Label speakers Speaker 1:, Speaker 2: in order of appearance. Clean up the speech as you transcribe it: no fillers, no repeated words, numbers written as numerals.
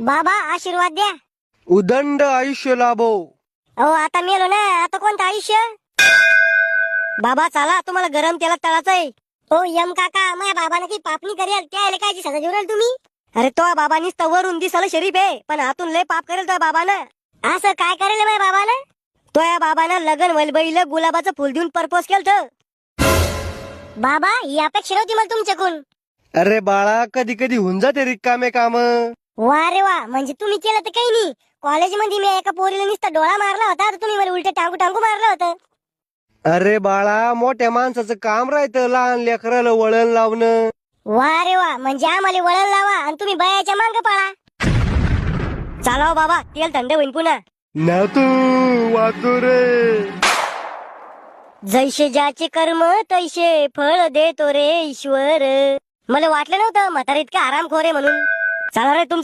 Speaker 1: बाबा आशीर्वाद द्या.
Speaker 2: उदंड आयुष्य लाभो.
Speaker 1: अहो आता मेलो ना, आता कोणतं आयुष्य. बाबा चला, तुम्हाला गरम तेलात तळाचंय. ओ यम काका, माझ्या बाबाने काही पापणी करेल त्याला काय सजा देऊन तुम्ही. अरे तो बाबानीच तर वरून दिसायला शरीफ आहे, पण आतून लय पाप करेल तो बाबानं. असं काय करेल माझ्या बाबानं. तो या बाबानं लगन वलबईला गुलाबाचं फुल देऊन प्रपोज केलं. बाबा ही अपेक्षा नव्हती मला तुमच्याकडून.
Speaker 2: अरे बाळा, कधी कधी होऊन जाते रिकामे काम.
Speaker 1: वा रे वा, म्हणजे तुम्ही केलं तर काही नाही. कॉलेजमध्ये मी एका पोरीला नुसता डोळा मारला होता, तर तुम्ही मला उलट टांगू टांगू मारलं होतं.
Speaker 2: अरे बाळा, मोठ्या माणसाचं काम राहतं लहान लेकराला वळण लावणं.
Speaker 1: वा रे वा, म्हणजे आम्हाला वळण लावा आणि तुम्ही बयाच्या मांग पळा. चालाव बाबा, तेल थंड होईन पुन्हा.
Speaker 2: ना तू वाचू रे.
Speaker 1: जैसे ज्याचे कर्म तैसे फळ देतो रे ईश्वर. मला वाटलं नव्हतं म्हातारा इतका आरामखोर आहे म्हणून. चला रे तुमचं